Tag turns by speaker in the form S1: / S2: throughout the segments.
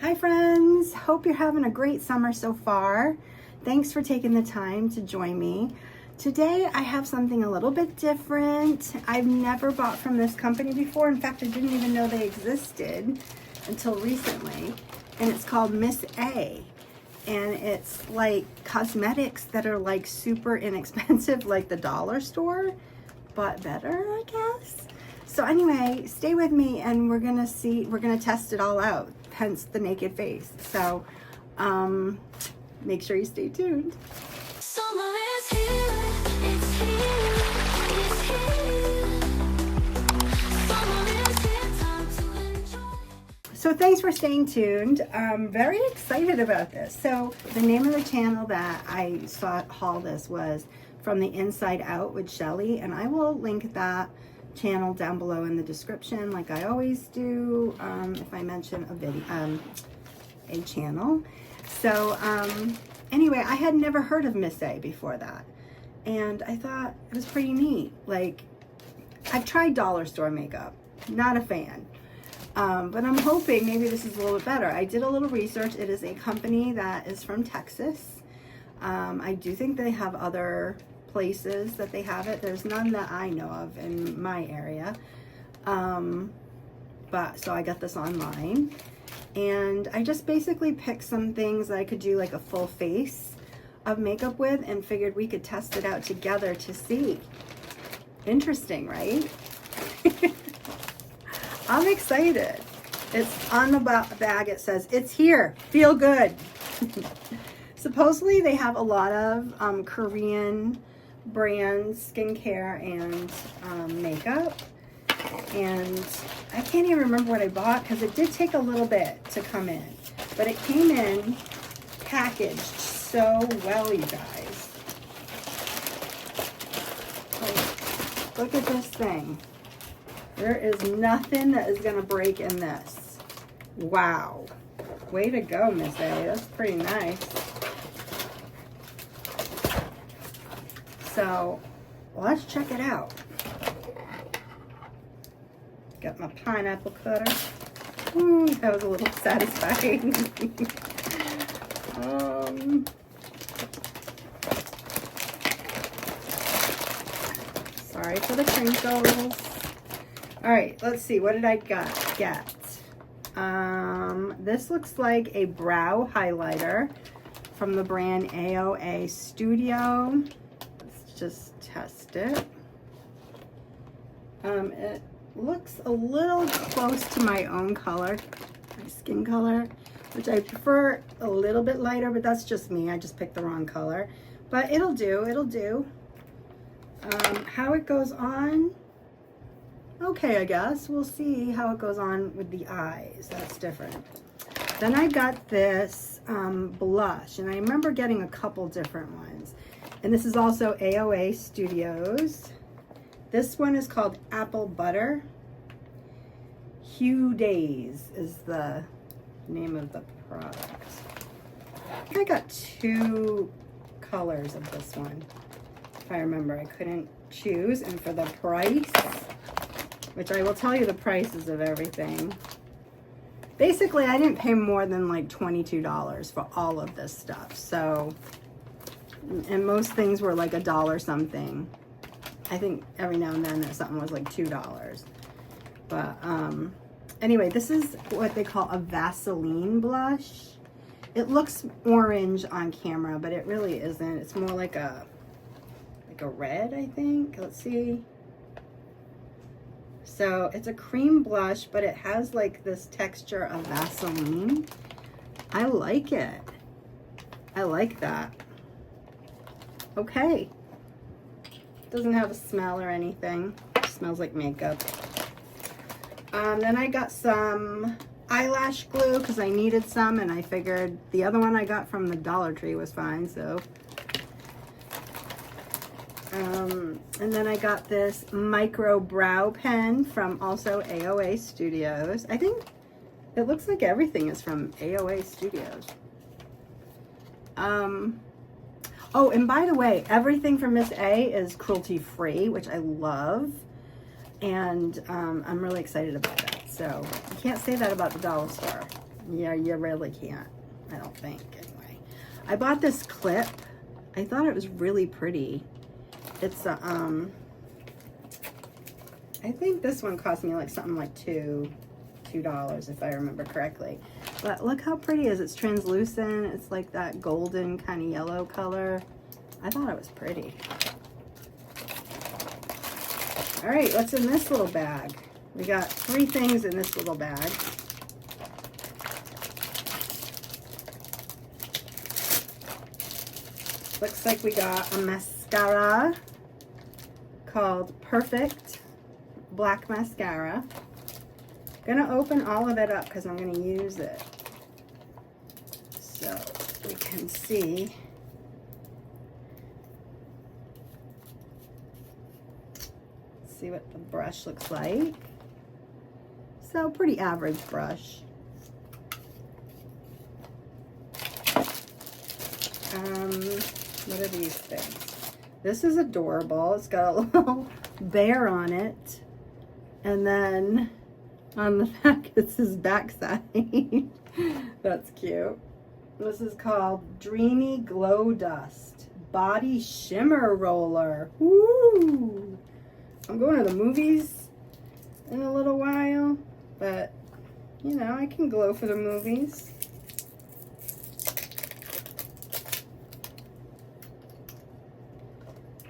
S1: Hi friends, hope you're having a great summer so far. Thanks for taking the time to join me. Today I have something a little bit different. I've never bought from this company before. In fact, I didn't even know they existed until recently. And it's called Miss A. And it's like cosmetics that are like super inexpensive, like the dollar store, but better, I guess. So anyway, stay with me and we're gonna test it all out, hence the naked face. So make sure you stay tuned.
S2: Summer is here, it's here, it's here. Summer is here, time to enjoy.
S1: So thanks for staying tuned. I'm very excited about this. So the name of the channel that I saw haul this was From the Inside Out with Shelly, and I will link that channel down below in the description like I always do if I mention a channel. So anyway, I had never heard of Miss A before that, and I thought it was pretty neat. Like, I've tried dollar store makeup, not a fan, but I'm hoping maybe this is a little bit better. I did a little research. It is a company that is from Texas. I do think they have other places that they have it. There's none that I know of in my area, but so I got this online, and I just basically picked some things that I could do like a full face of makeup with, and figured we could test it out together to see. Interesting, right? I'm excited. It's on the bag. It says, "It's here, feel good." Supposedly they have a lot of Korean brand skincare and makeup, and I can't even remember what I bought because it did take a little bit to come in, but it came in packaged so well, you guys. Like, look at this thing. There is nothing that is gonna break in this. Wow, way to go, Miss A. That's pretty nice. So let's check it out. Got my pineapple cutter. Ooh, that was a little satisfying. Sorry for the crinkles. All right, let's see. What did I get? This looks like a brow highlighter from the brand AOA Studio. Just test it. It looks a little close to my own color, my skin color, which I prefer a little bit lighter, but that's just me. I just picked the wrong color, but it'll do. It'll do. How it goes on, okay, I guess we'll see how it goes on with the eyes. That's different. Then I got this blush, and I remember getting a couple different ones. And this is also AOA Studios. This one is called Apple Butter. Hue Days is the name of the product. I think I got two colors of this one, if I remember. I couldn't choose. And for the price, which I will tell you the prices of everything. Basically, I didn't pay more than like $22 for all of this stuff. So, and most things were like $1 something. I think every now and then something was like $2. But anyway, this is what they call a Vaseline blush. It looks orange on camera, but it really isn't. It's more like a red, I think. Let's see. So it's a cream blush, but it has like this texture of Vaseline. I like it. I like that. Okay. Doesn't have a smell or anything. It smells like makeup. Then I got some eyelash glue because I needed some, and I figured the other one I got from the Dollar Tree was fine, so. And then I got this micro brow pen from also AOA Studios. I think it looks like everything is from AOA Studios. Oh, and by the way, everything from Miss A is cruelty-free, which I love. And I'm really excited about that. So you can't say that about the dollar store. Yeah, you really can't. I don't think, anyway. I bought this clip. I thought it was really pretty. It's a, I think this one cost me like something like $2 if I remember correctly. But look how pretty it is. It's translucent. It's like that golden kind of yellow color. I thought it was pretty. All right, what's in this little bag? We got 3 things in this little bag. Looks like we got a mascara called Perfect Black Mascara. Gonna open all of it up because I'm gonna use it so we can see. See what the brush looks like. So pretty average brush. What are these things? This is adorable. It's got a little bear on it. And then on the back, it's his backside. That's cute. This is called Dreamy Glow Dust Body Shimmer Roller. Woo! I'm going to the movies in a little while, but you know, I can glow for the movies.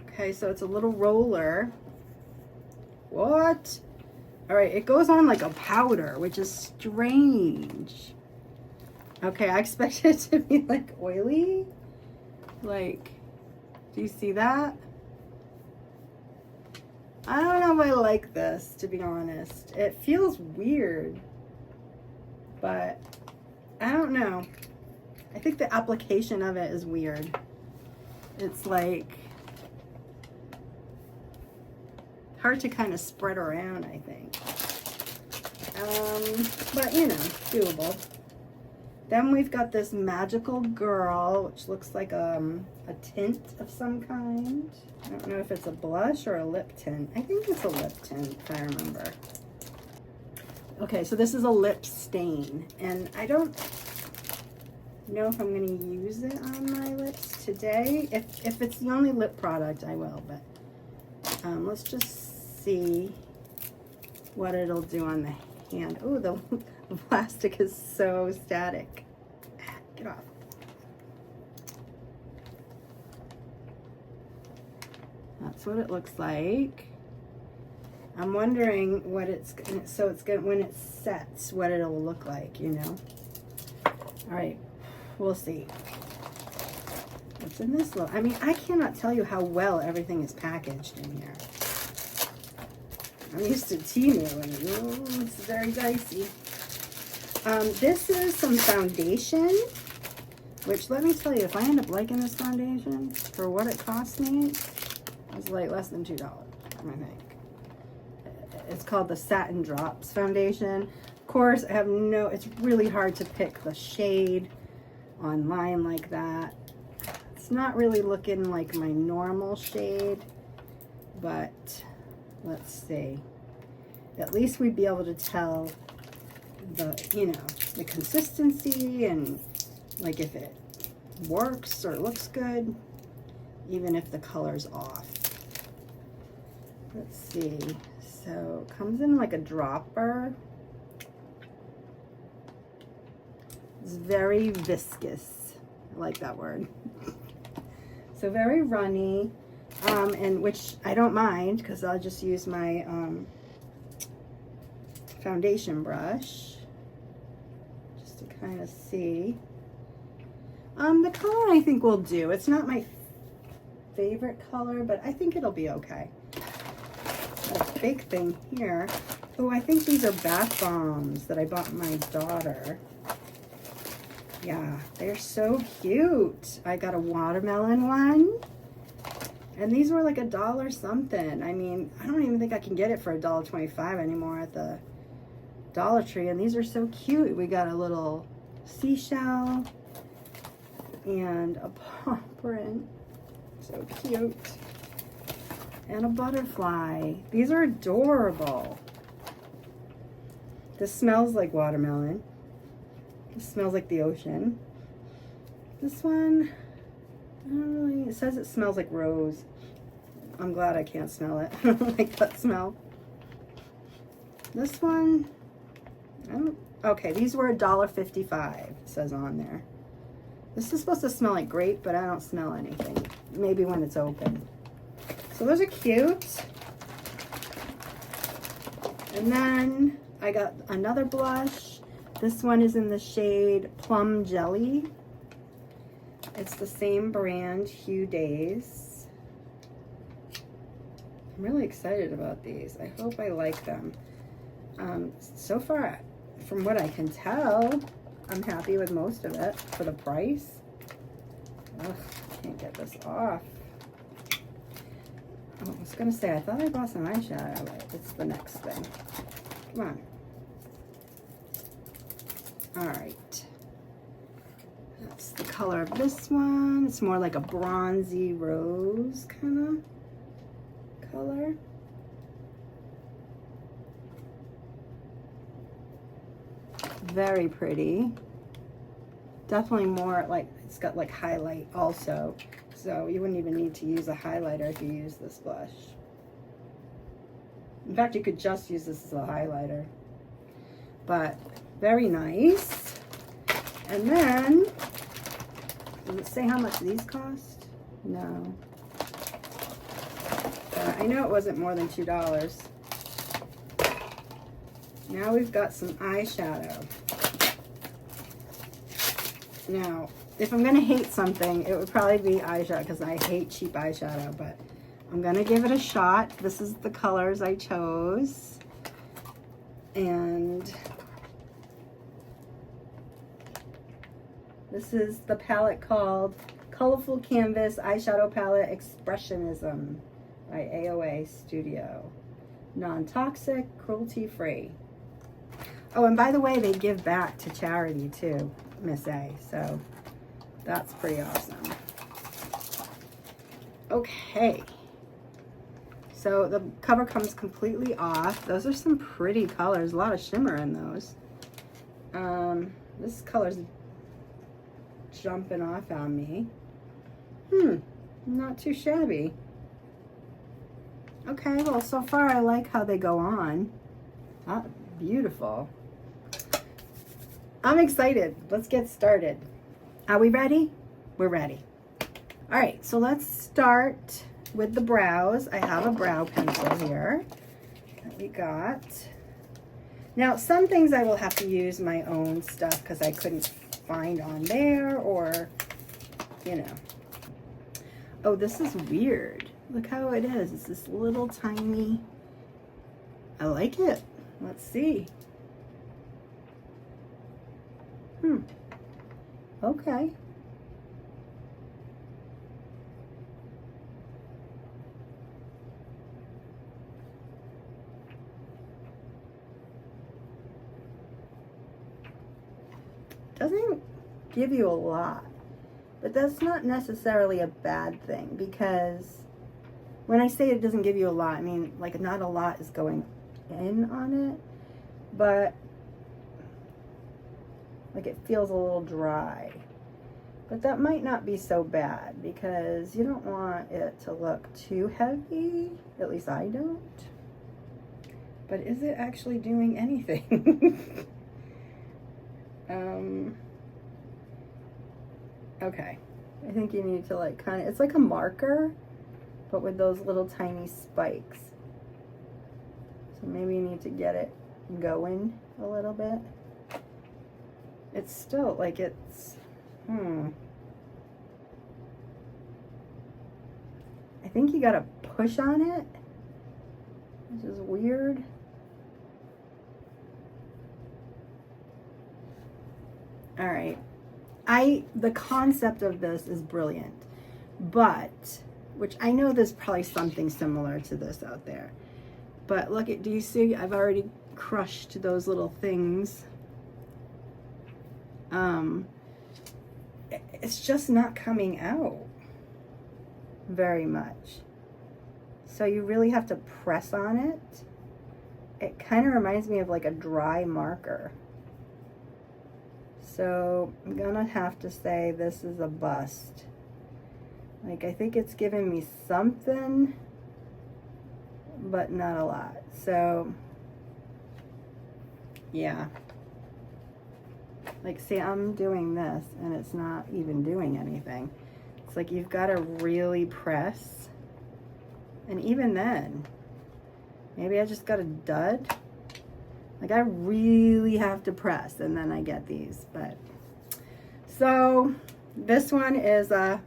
S1: Okay, so it's a little roller. What? All right, it goes on like a powder, which is strange. Okay, I expected it to be like oily. Like, do you see that? I don't know if I like this, to be honest. It feels weird, but I don't know. I think the application of it is weird. It's like hard to kind of spread around, I think. But you know, doable. Then we've got this Magical Girl, which looks like a tint of some kind. I don't know if it's a blush or a lip tint. I think it's a lip tint, if I remember. Okay, so this is a lip stain, and I don't know if I'm going to use it on my lips today. If it's the only lip product, I will, but let's just see what it'll do on the hand. Oh, the plastic is so static. Get off. That's what it looks like. I'm wondering what it's gonna, so it's gonna, when it sets, what it'll look like, you know. All right, we'll see. What's in this little, I mean, I cannot tell you how well everything is packaged in here. I'm used to Temu, and ooh, it's very dicey. This is some foundation, which let me tell you, if I end up liking this foundation for what it cost me, it's like less than $2, I think. It's called the Satin Drops Foundation. Of course, I have no, it's really hard to pick the shade online like that. It's not really looking like my normal shade, but let's see. At least we'd be able to tell the, you know, the consistency and like if it works or looks good, even if the color's off. Let's see. So it comes in like a dropper. It's very viscous. I like that word. So very runny, and which I don't mind because I'll just use my foundation brush just to kind of see. The color I think will do. It's not my favorite color, but I think it'll be okay. A big thing here. Oh, I think these are bath bombs that I bought my daughter. Yeah, they're so cute. I got a watermelon one. And these were like $1 something. I mean, I don't even think I can get it for $1.25 anymore at the Dollar Tree. And these are so cute. We got a little seashell and a paw print. So cute. And a butterfly. These are adorable. This smells like watermelon. It smells like the ocean. This one, I don't really, it says it smells like rose. I'm glad I can't smell it. I don't like that smell. This one, I don't, okay, these were $1.55, it says on there. This is supposed to smell like grape, but I don't smell anything. Maybe when it's open. So those are cute. And then I got another blush. This one is in the shade Plum Jelly. It's the same brand, Hue Days. I'm really excited about these. I hope I like them. So far, from what I can tell, I'm happy with most of it for the price. Ugh, can't get this off. Oh, I was gonna say, I thought I bought some eyeshadow, but it's the next thing. Come on. All right. That's the color of this one. It's more like a bronzy rose kind of color. Very pretty. Definitely more like, it's got like highlight also. So you wouldn't even need to use a highlighter if you use this blush. In fact, you could just use this as a highlighter. But very nice. And then, does it say how much these cost? No. I know it wasn't more than $2. Now we've got some eyeshadow. Now, if I'm gonna hate something, it would probably be eyeshadow, because I hate cheap eyeshadow, but I'm gonna give it a shot. This is the colors I chose. And this is the palette called Colorful Canvas Eyeshadow Palette Expressionism by AOA Studio. Non-toxic, cruelty-free. Oh, and by the way, they give back to charity too, Miss A, so that's pretty awesome. Okay, so the cover comes completely off. Those are some pretty colors, a lot of shimmer in those. This color's jumping off on me. Not too shabby. Okay, well, so far I like how they go on. Ah, beautiful. I'm excited. Let's get started. Are we ready? We're ready. All right, so let's start with the brows. I have a brow pencil here that we got. Now, some things I will have to use my own stuff because I couldn't find on there, or, you know. Oh, this is weird. Look how it is. It's this little tiny, I like it. Let's see. Okay. Doesn't give you a lot, but that's not necessarily a bad thing, because when I say it doesn't give you a lot, I mean, like, not a lot is going in on it, but like it feels a little dry. But that might not be so bad, because you don't want it to look too heavy. At least I don't. But is it actually doing anything? Okay. I think you need to like kind of, it's like a marker, but with those little tiny spikes. So maybe you need to get it going a little bit. It's still like it's, I think you gotta push on it, which is weird. All right. The concept of this is brilliant, but, which I know there's probably something similar to this out there, but look at, do you see, I've already crushed those little things. It's just not coming out very much. So you really have to press on it. It kind of reminds me of like a dry marker. So I'm gonna have to say this is a bust. Like, I think it's giving me something, but not a lot. So yeah, like, see, I'm doing this and it's not even doing anything. It's like you've got to really press, and even then, maybe I just got a dud. Like, I really have to press and then I get these. But so this one is a,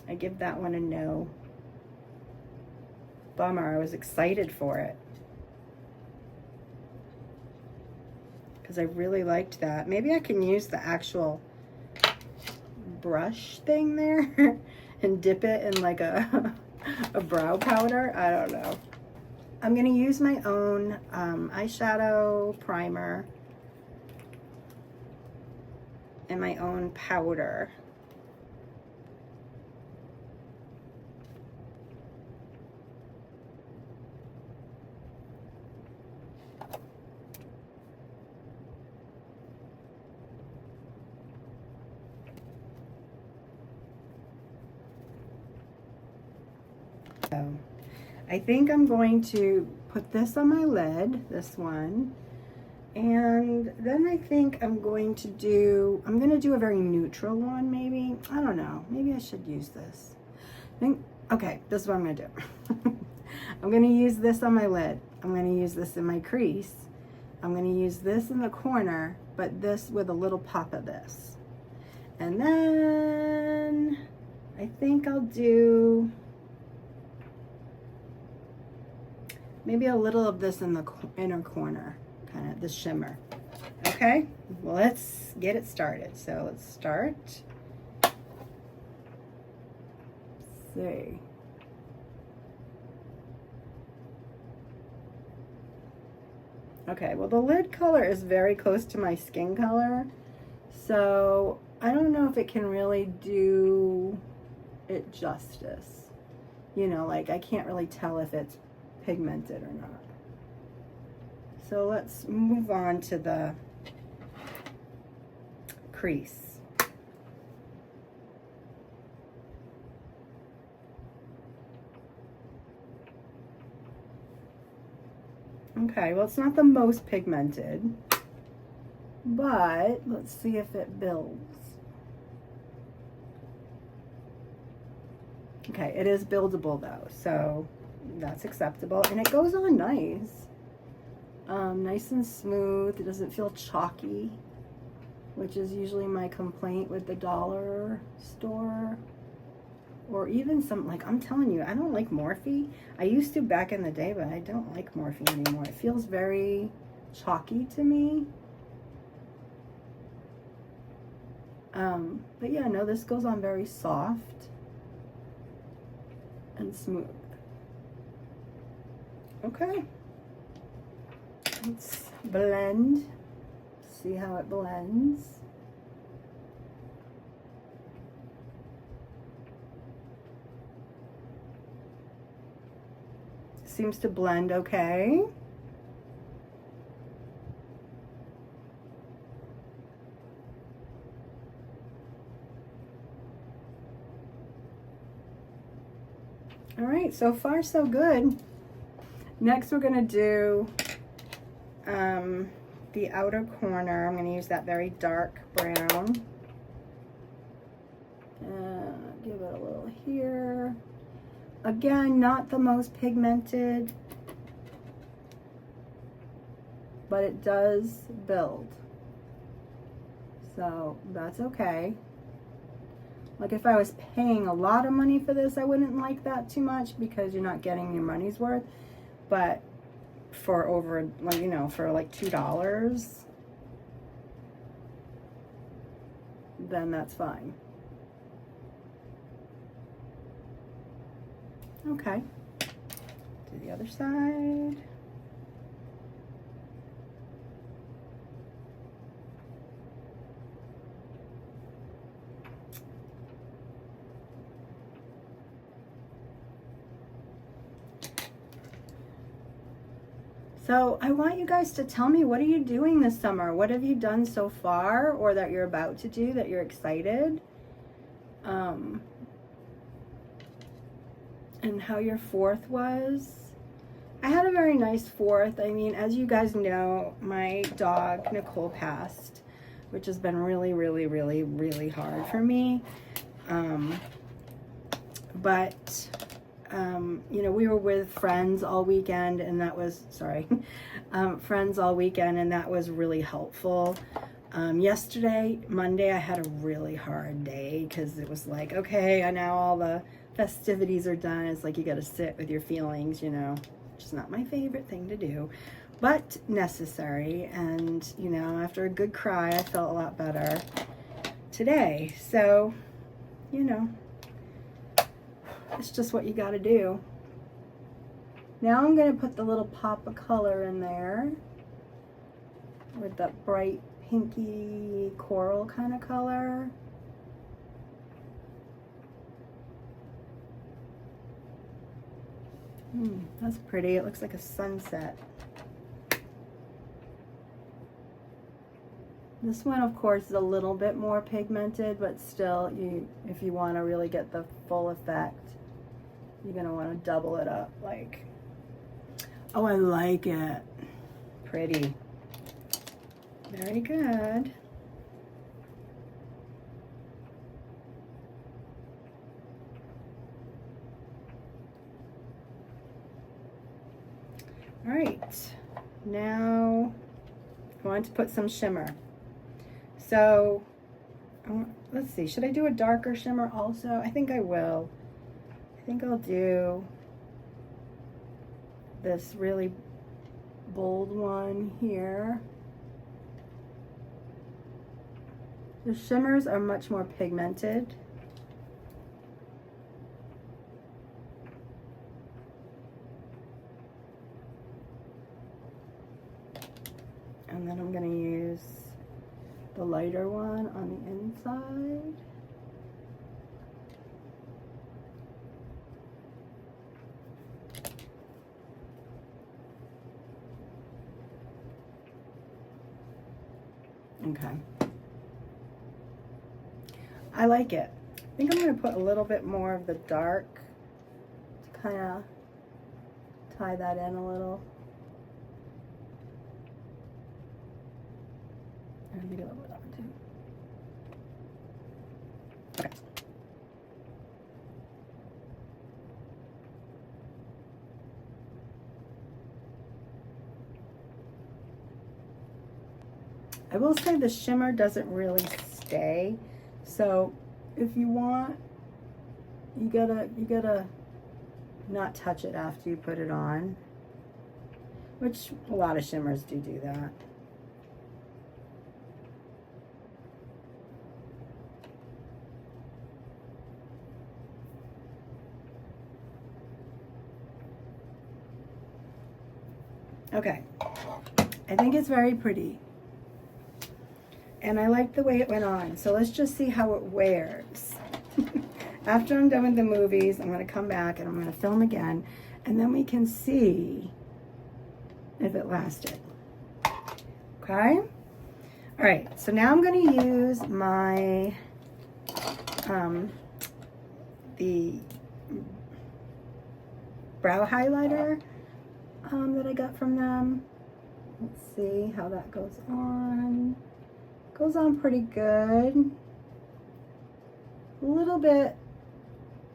S1: I give that one a no. Bummer. I was excited for it because I really liked that. Maybe I can use the actual brush thing there and dip it in like a brow powder. I don't know. I'm going to use my own eyeshadow primer and my own powder. So I think I'm going to put this on my lid, this one, and then I think I'm going to do a very neutral one, maybe. I don't know. Maybe I should use this. Okay, this is what I'm going to do. I'm going to use this on my lid. I'm going to use this in my crease. I'm going to use this in the corner, but this with a little pop of this. And then I think I'll do maybe a little of this in the inner corner, kind of the shimmer. Okay, well, let's get it started. So let's start. Let's see. Okay, well, the lid color is very close to my skin color, so I don't know if it can really do it justice. You know, like, I can't really tell if it's pigmented or not. So let's move on to the crease. Okay, well, it's not the most pigmented, but let's see if it builds. Okay, it is buildable though, so that's acceptable, and it goes on nice. Nice and smooth. It doesn't feel chalky, which is usually my complaint with the dollar store, or even some, like, I'm telling you, I don't like Morphe. I used to back in the day, but I don't like Morphe anymore. It feels very chalky to me. But yeah, no, this goes on very soft and smooth. Okay, let's blend, see how it blends. Seems to blend okay. All right, so far so good. Next we're gonna do the outer corner. I'm gonna use that very dark brown. Give it a little here. Again, not the most pigmented, but it does build. So that's okay. Like, if I was paying a lot of money for this, I wouldn't like that too much because you're not getting your money's worth. But for over, like, you know, for like $2, then that's fine. Okay, do the other side. So I want you guys to tell me, what are you doing this summer? What have you done so far, or that you're about to do, that you're excited? And how your 4th was. I had a very nice 4th. I mean, as you guys know, my dog Nicole passed, which has been really, really, really, really hard for me. You know, we were with friends all weekend, and that was, friends all weekend, and that was really helpful. Yesterday, Monday, I had a really hard day because it was like, okay, now all the festivities are done. It's like you got to sit with your feelings, you know, which is not my favorite thing to do, but necessary. And, you know, after a good cry, I felt a lot better today. So, you know, it's just what you got to do. Now I'm going to put the little pop of color in there with that bright pinky coral kind of color. That's pretty. It looks like a sunset. This one, of course, is a little bit more pigmented, but still, if you want to really get the full effect, you're going to want to double it up. Like, oh, I like it. Pretty. Very good. All right, now I want to put some shimmer. So let's see, should I do a darker shimmer also? I think I will. I think I'll do this really bold one here. The shimmers are much more pigmented. And then I'm going to use the lighter one on the inside. Okay. I like it. I think I'm going to put a little bit more of the dark to kind of tie that in a little. And maybe a little bit of that one too. Okay. I will say the shimmer doesn't really stay, so if you want, you gotta not touch it after you put it on, which a lot of shimmers do that. Okay, I think it's very pretty. And I like the way it went on. So let's just see how it wears. After I'm done with the movies, I'm gonna come back and I'm gonna film again, and then we can see if it lasted. Okay? All right, so now I'm gonna use my, the brow highlighter that I got from them. Let's see how that goes on. Goes on pretty good. A little bit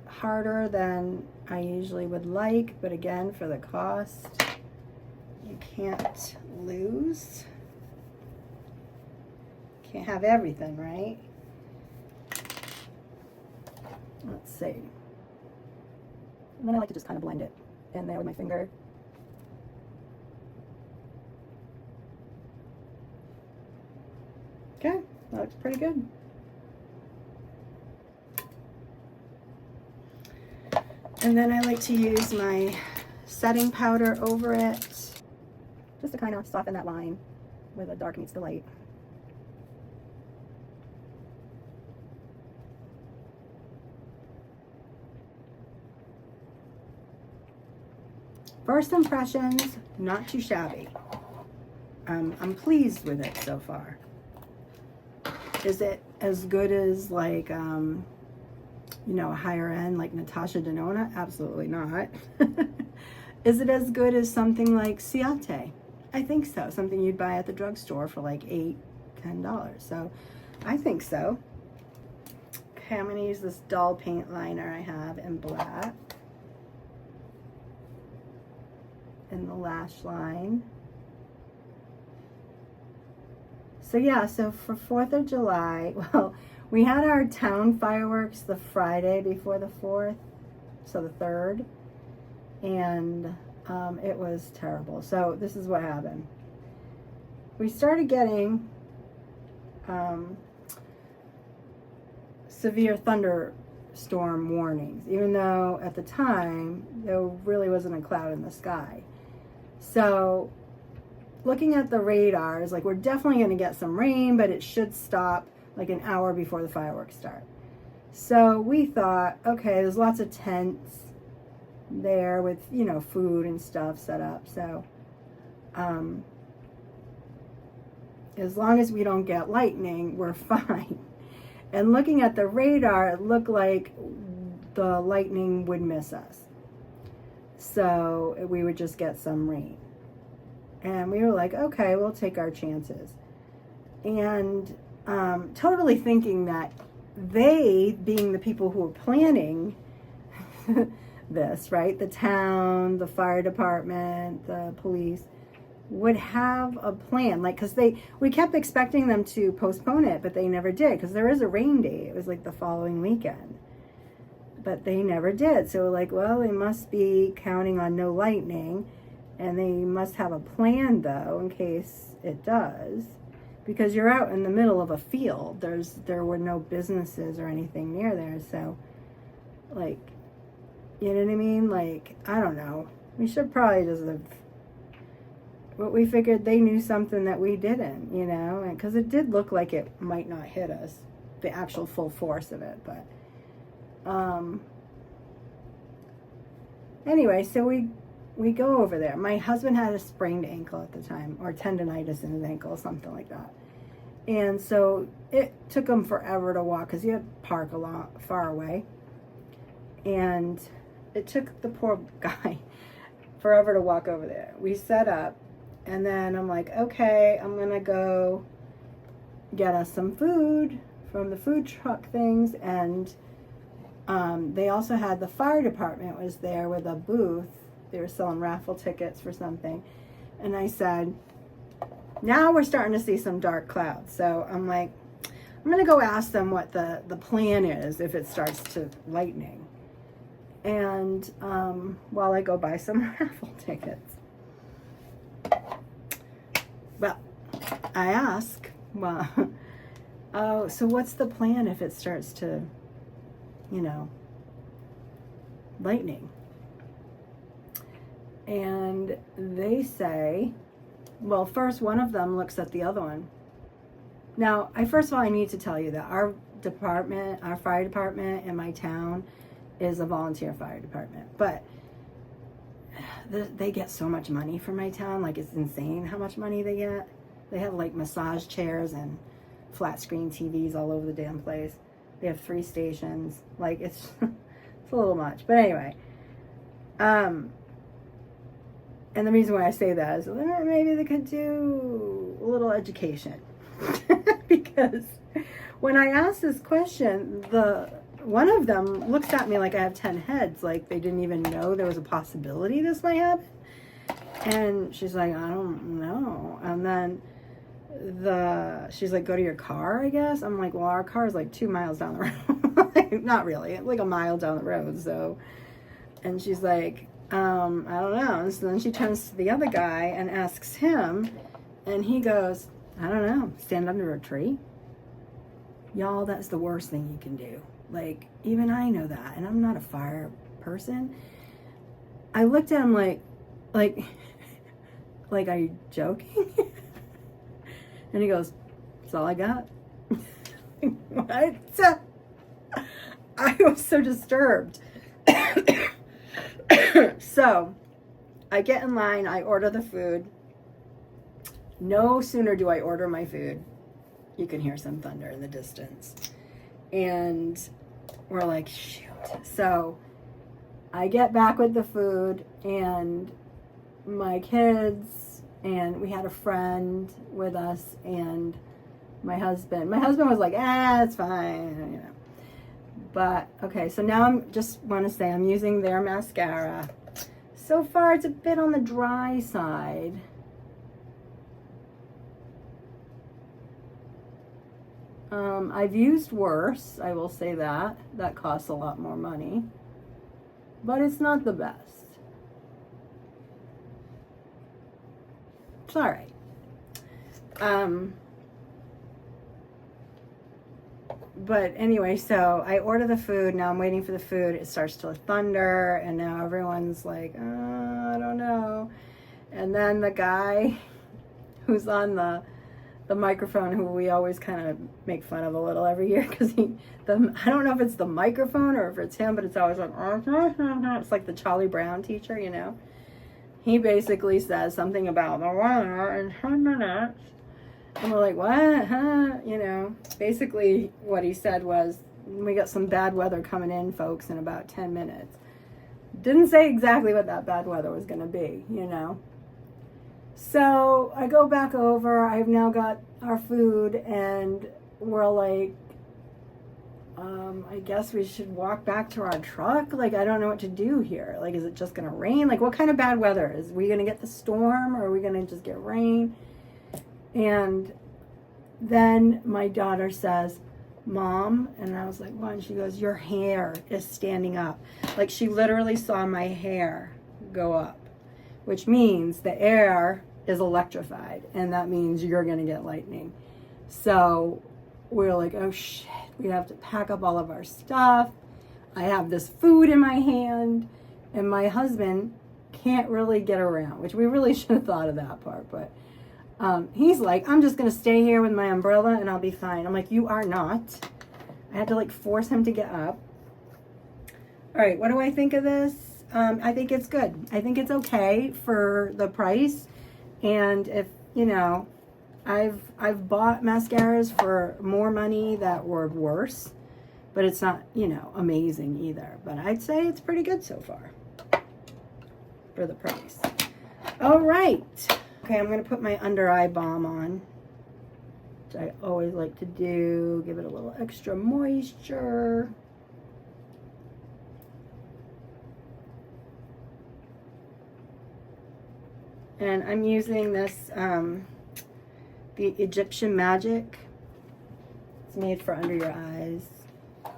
S1: harder than I usually would like, but again, for the cost, you can't lose. Can't have everything, right? Let's see. And then I like to just kind of blend it in there with my finger. Okay, that looks pretty good. And then I like to use my setting powder over it, just to kind of soften that line where the dark meets the light. first impressions, not too shabby. I'm pleased with it so far. Is it as good as like, you know, a higher end like Natasha Denona? Absolutely not. Is it as good as something like Ciate? I think so. Something you'd buy at the drugstore for like $8, $10. So I think so. Okay, I'm going to use this dull paint liner I have in black. In the lash line. So yeah, so for 4th of July, well, we had our town fireworks the Friday before the 4th, so the 3rd, and it was terrible. So this is what happened. We started getting severe thunderstorm warnings, even though at the time there really wasn't a cloud in the sky. So looking at the radars, like we're definitely going to get some rain, but it should stop like an hour before the fireworks start. So we thought, okay, there's lots of tents there with, you know, food and stuff set up. So as long as we don't get lightning, we're fine. And looking at the radar, it looked like the lightning would miss us. So we would just get some rain. And we were like, okay, we'll take our chances. And totally thinking that they, being the people who were planning this, right? The town, the fire department, the police, would have a plan. Like, because we kept expecting them to postpone it, but they never did, because there is a rain date. It was like the following weekend. But they never did. So we're like, well, they must be counting on no lightning. And they must have a plan, though, in case it does. Because you're out in the middle of a field. There were no businesses or anything near there. So, like, you know what I mean? Like, I don't know. We should probably just have... But we figured they knew something that we didn't, you know? Because it did look like it might not hit us. The actual full force of it. But, anyway, so we go over there. My husband had a sprained ankle at the time, or tendonitis in his ankle, something like that. And so it took him forever to walk, because he had to park a lot far away. And it took the poor guy forever to walk over there. We set up, and then I'm like, okay, I'm going to go get us some food from the food truck things. And they also had the fire department was there with a booth. They were selling raffle tickets for something. And I said, now we're starting to see some dark clouds. So I'm like, I'm going to go ask them what the plan is if it starts to lightning. And while I go buy some raffle tickets. Well, I ask, well, oh, so what's the plan if it starts to, you know, lightning? And they say, well, first one of them looks at the other one. Now, first of all, I need to tell you that our department, our fire department in my town is a volunteer fire department. But they get so much money from my town. Like, it's insane how much money they get. They have, like, massage chairs and flat screen TVs all over the damn place. They have 3 stations. Like, it's, it's a little much. But anyway, and the reason why I say that is maybe they could do a little education. Because when I asked this question, one of them looks at me like I have 10 heads, like they didn't even know there was a possibility this might happen. And she's like, I don't know. And then she's like, go to your car, I guess. I'm like, well, our car is like 2 miles down the road. Like, not really, like a mile down the road. So, and she's like, I don't know. And so then she turns to the other guy and asks him, and he goes, I don't know, stand under a tree? Y'all, that's the worst thing you can do. Like, even I know that, and I'm not a fire person. I looked at him like, are you joking? And he goes, that's all I got. What? I was so disturbed. So, I get in line, I order the food. No sooner do I order my food, you can hear some thunder in the distance. And we're like, shoot. So I get back with the food, and my kids, and we had a friend with us, and my husband was like, it's fine, you know. But okay, so now I'm just want to say I'm using their mascara. So far it's a bit on the dry side. I've used worse, I will say that. That costs a lot more money. But it's not the best. It's all right. But anyway, so I order the food. Now I'm waiting for the food. It starts to thunder, and now everyone's like, I don't know. And then the guy who's on the microphone, who we always kind of make fun of a little every year, because I don't know if it's the microphone or if it's him, but it's always like, it's like the Charlie Brown teacher, you know. He basically says something about the weather in 10 minutes. And we're like, what? Huh? You know, basically what he said was, we got some bad weather coming in, folks, in about 10 minutes. Didn't say exactly what that bad weather was going to be, you know. So I go back over. I've now got our food, and we're like, I guess we should walk back to our truck. Like, I don't know what to do here. Like, is it just going to rain? Like, what kind of bad weather? Is we going to get the storm, or are we going to just get rain? And then my daughter says, Mom, and I was like, what? And she goes, your hair is standing up. Like, she literally saw my hair go up, which means the air is electrified, and that means you're going to get lightning. So we're like, oh shit, we have to pack up all of our stuff. I have this food in my hand, and my husband can't really get around, which we really should have thought of that part, but he's like, I'm just going to stay here with my umbrella and I'll be fine. I'm like, you are not. I had to like force him to get up. All right, what do I think of this? I think it's good. I think it's okay for the price. And if, you know, I've bought mascaras for more money that were worse, but it's not, you know, amazing either. But I'd say it's pretty good so far for the price. All right. Okay, I'm going to put my under eye balm on, which I always like to do. Give it a little extra moisture. And I'm using this, the Egyptian Magic. It's made for under your eyes.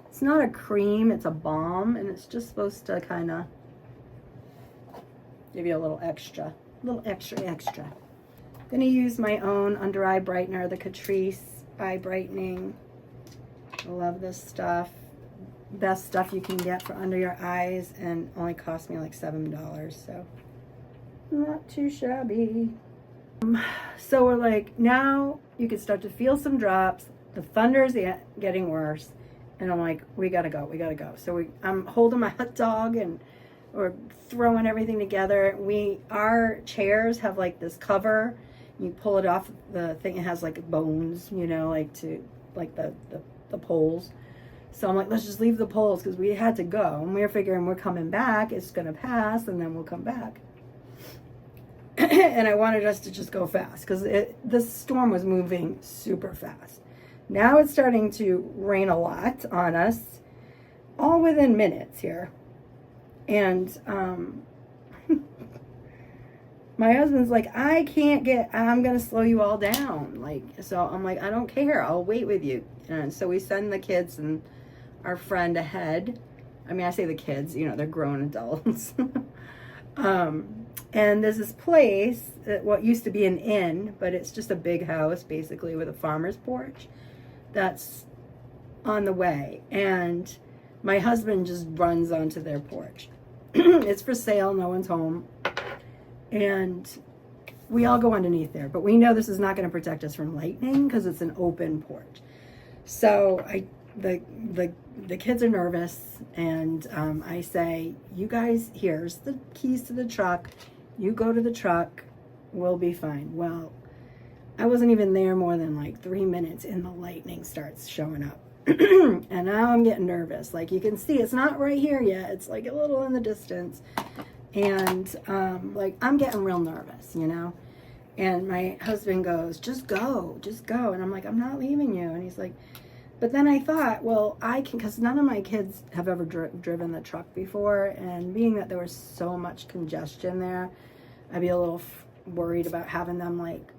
S1: It's not a cream, it's a balm, and it's just supposed to kind of give you a little extra. Extra. I'm going to use my own under eye brightener, the Catrice Eye Brightening. I love this stuff. Best stuff you can get for under your eyes, and only cost me like $7, so not too shabby. So we're like, now you can start to feel some drops. The thunder is getting worse, and I'm like, we gotta go. So I'm holding my hot dog, and we're throwing everything together. Our chairs have like this cover. You pull it off the thing. It has like bones, you know, like the poles. So I'm like, let's just leave the poles, because we had to go, and we were figuring we're coming back. It's gonna pass, and then we'll come back. And I wanted us to just go fast, because the storm was moving super fast. Now it's starting to rain a lot on us, all within minutes here. And my husband's like, I'm going to slow you all down. Like, so I'm like, I don't care. I'll wait with you. And so we send the kids and our friend ahead. I mean, I say the kids, you know, they're grown adults. And there's this place, what used to be an inn, but it's just a big house, basically, with a farmer's porch that's on the way. And my husband just runs onto their porch. It's for sale. No one's home. And we all go underneath there. But we know this is not going to protect us from lightning, because it's an open porch. So the kids are nervous. And I say, you guys, here's the keys to the truck. You go to the truck, we'll be fine. Well, I wasn't even there more than like 3 minutes and the lightning starts showing up. And now I'm getting nervous. Like you can see, it's not right here yet. It's like a little in the distance. And like I'm getting real nervous, you know? And my husband goes, just go. And I'm like, I'm not leaving you. And he's like, but then I thought, well, I can, because none of my kids have ever driven the truck before. And being that there was so much congestion there, I'd be a little worried about having them like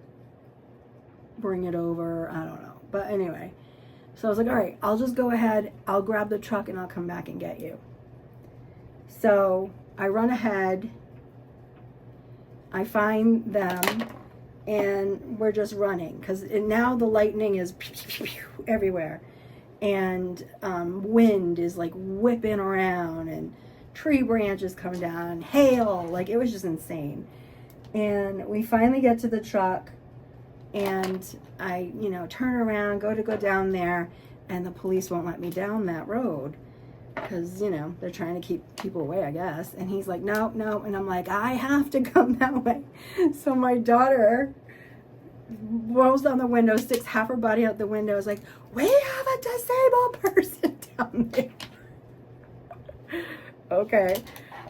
S1: bring it over. I don't know. But anyway, so I was like, all right, I'll just go ahead. I'll grab the truck and I'll come back and get you. So I run ahead. I find them and we're just running because now the lightning is everywhere. And wind is like whipping around and tree branches come down, hail, like it was just insane. And we finally get to the truck and I, you know, turn around, go down there, and the police won't let me down that road because, you know, they're trying to keep people away, I guess. And he's like, no. And I'm like, I have to come that way. So my daughter rolls down the window, sticks half her body out the window, is like, we have a disabled person down there. Okay.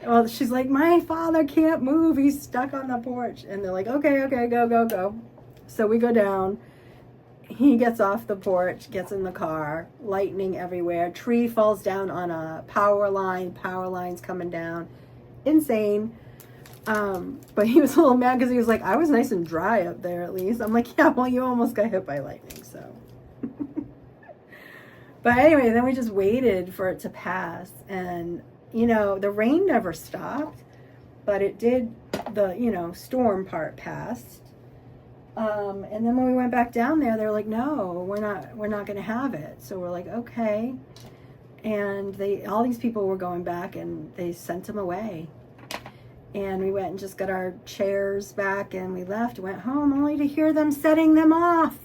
S1: Well, she's like, my father can't move. He's stuck on the porch. And they're like, okay, go. So we go down. He gets off the porch, gets in the car, lightning everywhere. Tree falls down on a power line. Power line's coming down. Insane. But he was a little mad because he was like, I was nice and dry up there at least. I'm like, yeah, well, you almost got hit by lightning, so. But anyway, then we just waited for it to pass. And, you know, the rain never stopped, but it did, the, you know, storm part passed. And then when we went back down there, they're like, no, we're not going to have it. So we're like, okay. And all these people were going back and they sent them away. And we went and just got our chairs back and we left, went home only to hear them setting them off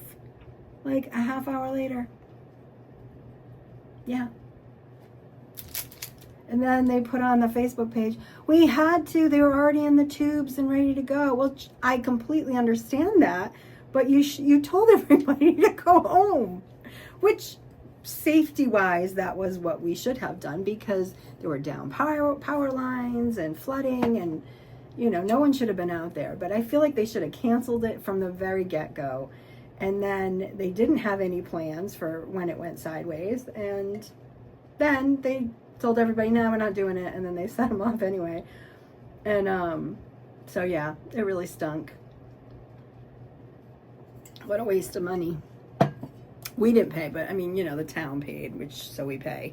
S1: like a half hour later. Yeah. And then they put on the Facebook page, we had to, they were already in the tubes and ready to go. Well, I completely understand that, but you told everybody to go home, which safety-wise, that was what we should have done because there were down power lines and flooding and, you know, no one should have been out there. But I feel like they should have canceled it from the very get-go. And then they didn't have any plans for when it went sideways. And then they told everybody, no, we're not doing it. And then they set them off anyway. And so, yeah, it really stunk. What a waste of money. We didn't pay, but I mean, you know, the town paid, so we pay.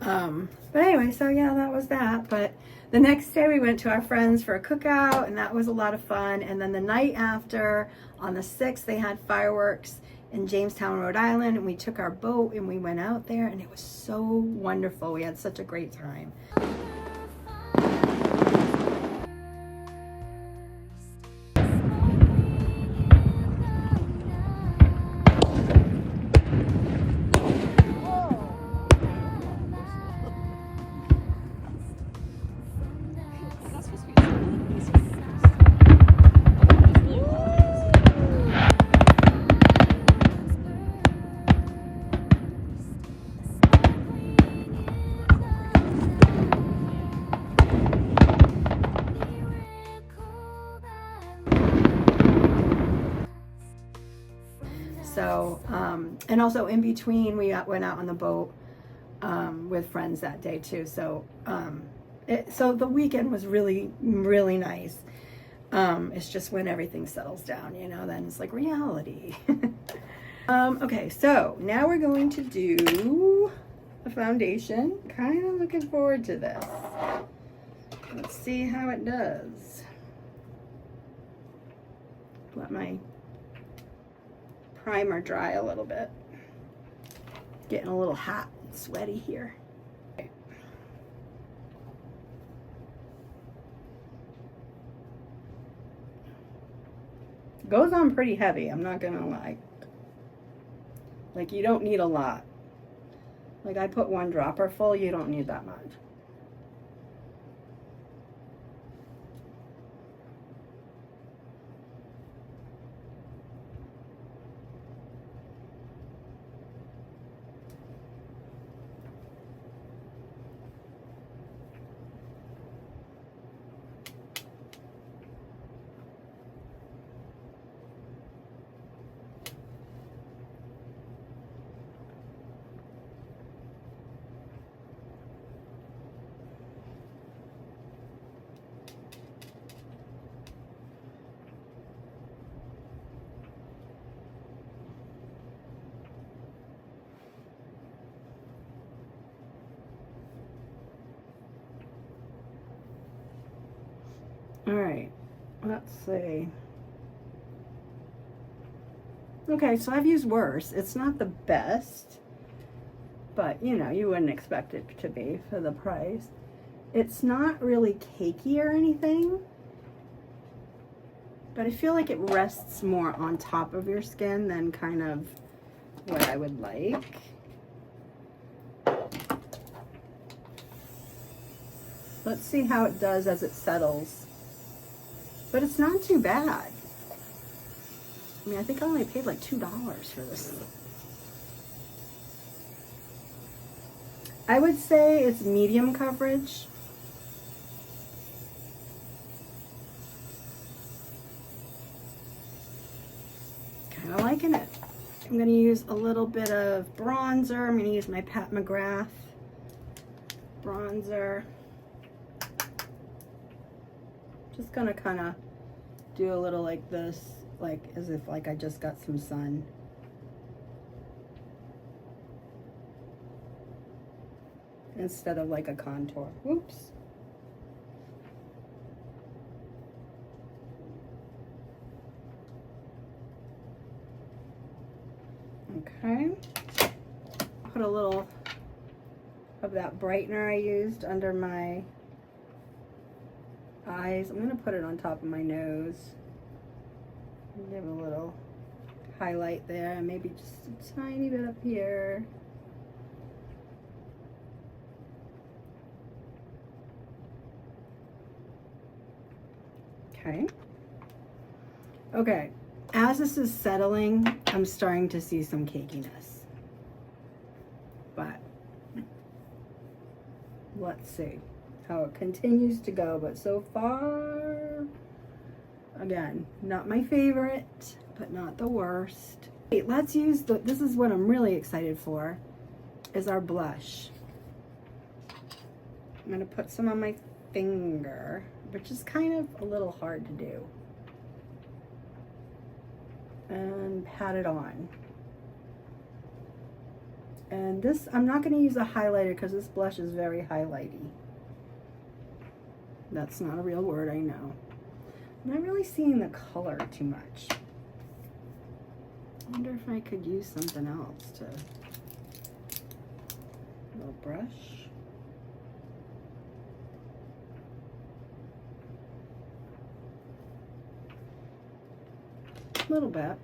S1: But anyway, so yeah, that was that. But the next day we went to our friends for a cookout and that was a lot of fun. And then the night after, on the 6th, they had fireworks in Jamestown, Rhode Island. And we took our boat and we went out there and it was so wonderful. We had such a great time. So, and also in between, we went out on the boat with friends that day too. So, so the weekend was really, really nice. It's just when everything settles down, you know, then it's like reality. Okay, so now we're going to do a foundation. Kind of looking forward to this. Let's see how it does. Let my primer dry a little bit. Getting a little hot and sweaty here. Okay. Goes on pretty heavy, I'm not gonna lie. Like, you don't need a lot. Like, I put 1 dropper full, you don't need that much. All right, let's see. Okay, so I've used worse. It's not the best, but you know, you wouldn't expect it to be for the price. It's not really cakey or anything, but I feel like it rests more on top of your skin than kind of what I would like. Let's see how it does as it settles. But it's not too bad. I mean, I think I only paid like $2 for this. I would say it's medium coverage. Kind of liking it. I'm going to use a little bit of bronzer. I'm going to use my Pat McGrath bronzer. Just going to kind of do a little like this, like as if like I just got some sun. Instead of like a contour. Whoops. Okay. Put a little of that brightener I used under my eyes. I'm going to put it on top of my nose. Give a little highlight there, and maybe just a tiny bit up here. Okay. Okay. As this is settling, I'm starting to see some cakiness. But let's see how it continues to go. But so far, again, not my favorite, but not the worst. Okay, let's use this is what I'm really excited for, is our blush. I'm gonna put some on my finger, which is kind of a little hard to do. And pat it on. And this, I'm not going to use a highlighter because this blush is very highlighty. That's not a real word, I know. I'm not really seeing the color too much. I wonder if I could use something else to, a little brush. A little bit.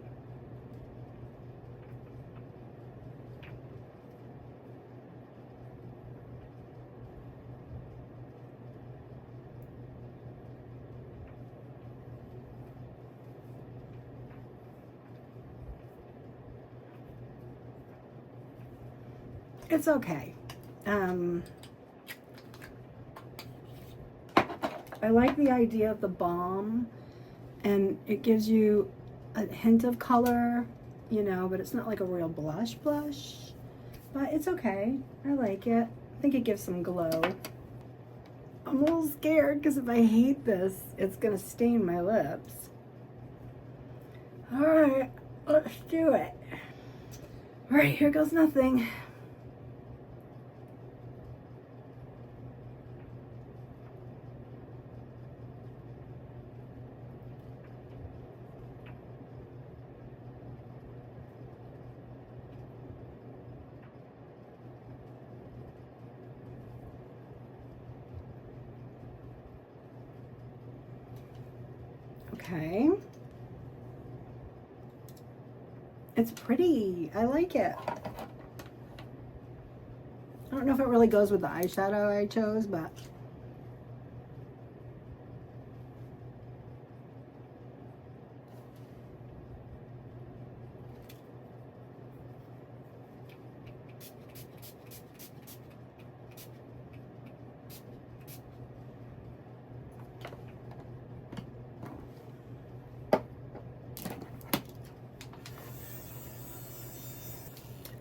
S1: It's okay. I like the idea of the balm, and it gives you a hint of color, you know, but it's not like a real blush, but it's okay. I like it. I think it gives some glow. I'm a little scared because if I hate this, it's gonna stain my lips. All right, let's do it. All right, here goes nothing. Okay. It's pretty. I like it. I don't know if it really goes with the eyeshadow I chose, but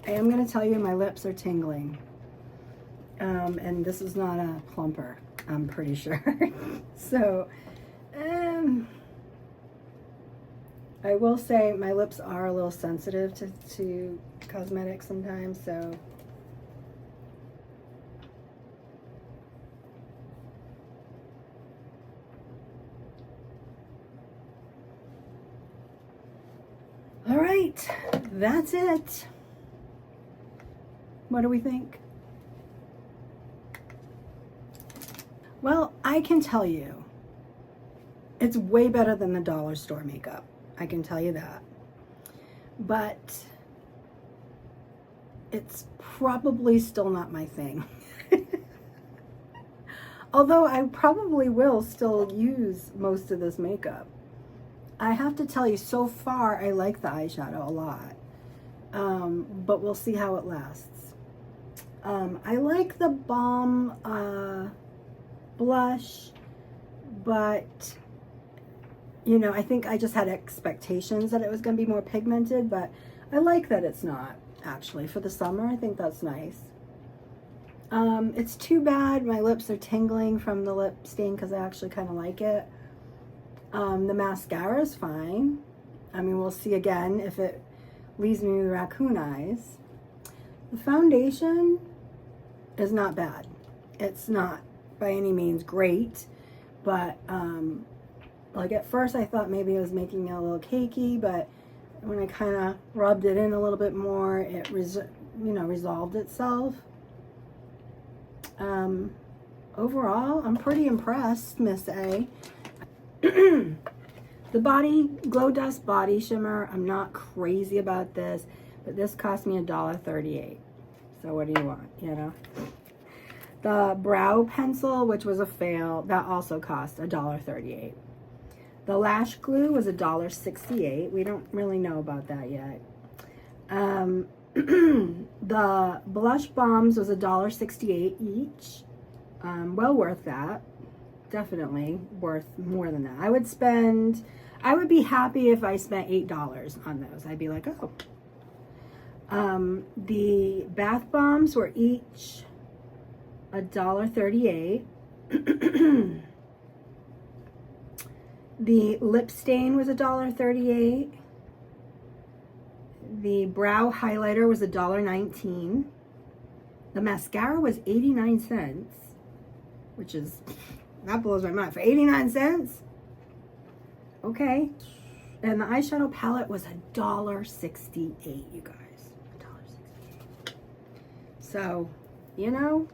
S1: I am going to tell you my lips are tingling. And this is not a plumper, I'm pretty sure. So, I will say my lips are a little sensitive to cosmetics sometimes, so. that's it. What do we think? Well, I can tell you, it's way better than the dollar store makeup. I can tell you that. But it's probably still not my thing. Although I probably will still use most of this makeup. I have to tell you, so far I like the eyeshadow a lot. But we'll see how it lasts. I like the Balm blush, but you know, I think I just had expectations that it was going to be more pigmented, but I like that it's not, actually. For the summer, I think that's nice. It's too bad my lips are tingling from the lip stain because I actually kind of like it. The mascara is fine. I mean, we'll see again if it leaves me with raccoon eyes. The foundation is not bad. It's not by any means great, but like at first I thought maybe it was making it a little cakey, but when I kind of rubbed it in a little bit more, it resolved itself. Overall, I'm pretty impressed, Miss A. The Glow Dust Body Shimmer, I'm not crazy about this, but this cost me $1.38. So what do you want, you know? The brow pencil, which was a fail, that also cost $1.38. The lash glue was $1.68. We don't really know about that yet. The blush bombs was $1.68 each. Well worth that. Definitely worth more than that. I would be happy if I spent $8 on those. I'd be like, oh. The bath bombs were each $1.38. The lip stain was $1.38. The brow highlighter was $1.19. The mascara was 89 cents, which is, that blows my mind. For 89 cents? Okay. And the eyeshadow palette was $1.68, you guys. $1.68. So, you know,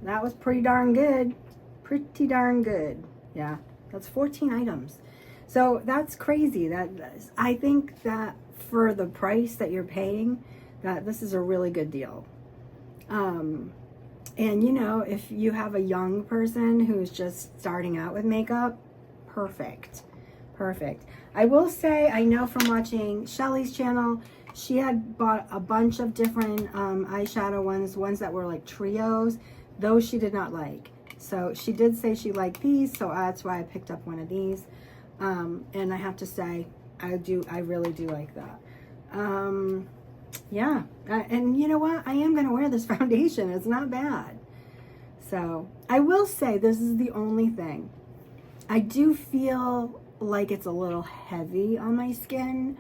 S1: that was pretty darn good. Pretty darn good. Yeah, that's 14 items. So that's crazy. I think that for the price that you're paying, that this is a really good deal. And you know, if you have a young person who's just starting out with makeup, perfect. Perfect. I will say, I know from watching Shelly's channel, she had bought a bunch of different eyeshadow ones that were like trios. Those she did not like. So she did say she liked these, so that's why I picked up one of these. And I have to say, I really do like that. Yeah, and you know what? I am going to wear this foundation. It's not bad. So I will say this is the only thing. I do feel like it's a little heavy on my skin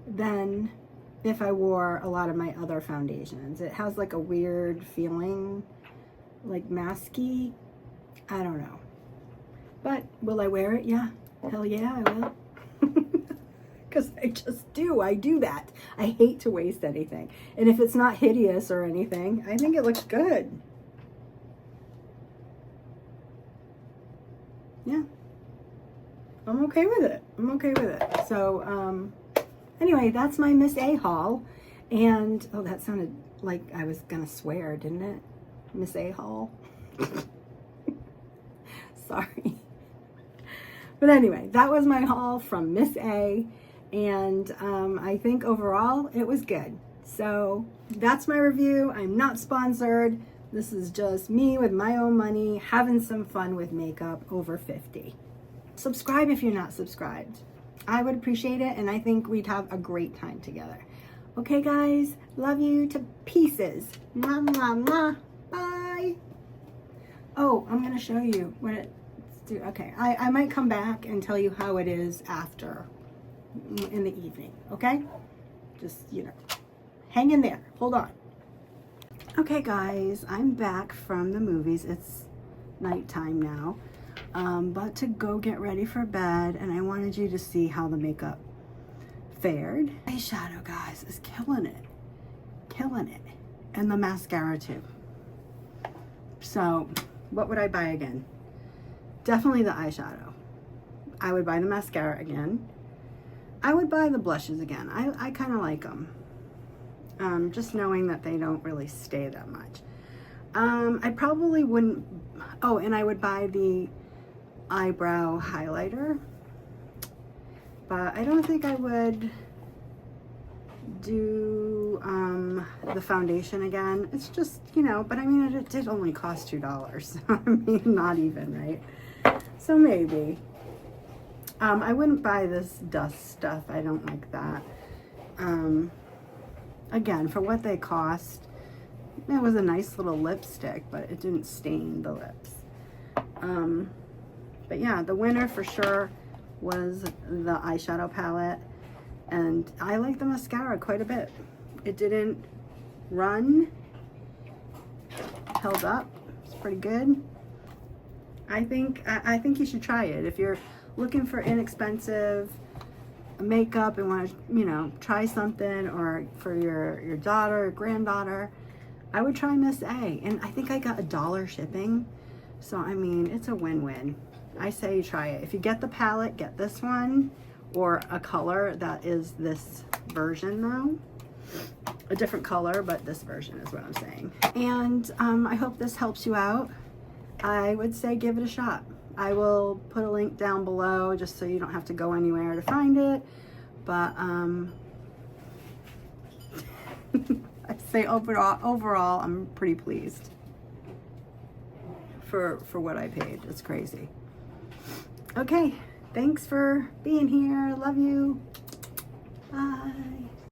S1: than if I wore a lot of my other foundations. It has like a weird feeling, like masky. I don't know. But will I wear it? Yeah. Hell yeah, I will. Because I just do. I do that. I hate to waste anything. And if it's not hideous or anything, I think it looks good. Yeah. I'm okay with it. I'm okay with it. So, anyway, that's my Miss A haul. And, oh, that sounded like I was going to swear, didn't it? Miss A haul. Sorry. But anyway, that was my haul from Miss A. And I think overall it was good. So that's my review. I'm not sponsored. This is just me with my own money having some fun with makeup over 50. Subscribe if you're not subscribed. I would appreciate it, and I think we'd have a great time together. Okay, guys, love you to pieces. Mwah, mwah, mwah. Bye. Oh, I'm going to show you what it's do. Okay, I might come back and tell you how it is after, in the evening, okay? Just, you know, hang in there. Hold on. Okay, guys, I'm back from the movies. It's nighttime now. But to go get ready for bed, and I wanted you to see how the makeup fared. Eyeshadow, guys, is killing it. Killing it. And the mascara too. So, what would I buy again? Definitely the eyeshadow. I would buy the mascara again. I would buy the blushes again. I kind of like them. Just knowing that they don't really stay that much. I probably wouldn't, oh, and I would buy the eyebrow highlighter. But I don't think I would do the foundation again. It's just, you know, but I mean, it did only cost $2. I mean, not even, right? So maybe. I wouldn't buy this dust stuff. I don't like that. Again, for what they cost, it was a nice little lipstick, but it didn't stain the lips. But yeah, the winner for sure was the eyeshadow palette. And I like the mascara quite a bit. It didn't run, held up. It's pretty good. I think you should try it if you're looking for inexpensive makeup and want to, you know, try something, or for your daughter or granddaughter. I would try Miss A, and I think I got $1 shipping. So I mean, it's a win-win. I say you try it. If you get the palette, get this one, or a color that is this version though. A different color, but this version is what I'm saying. And I hope this helps you out. I would say give it a shot. I will put a link down below just so you don't have to go anywhere to find it. But I say overall, I'm pretty pleased for what I paid. It's crazy. Okay, thanks for being here. Love you. Bye.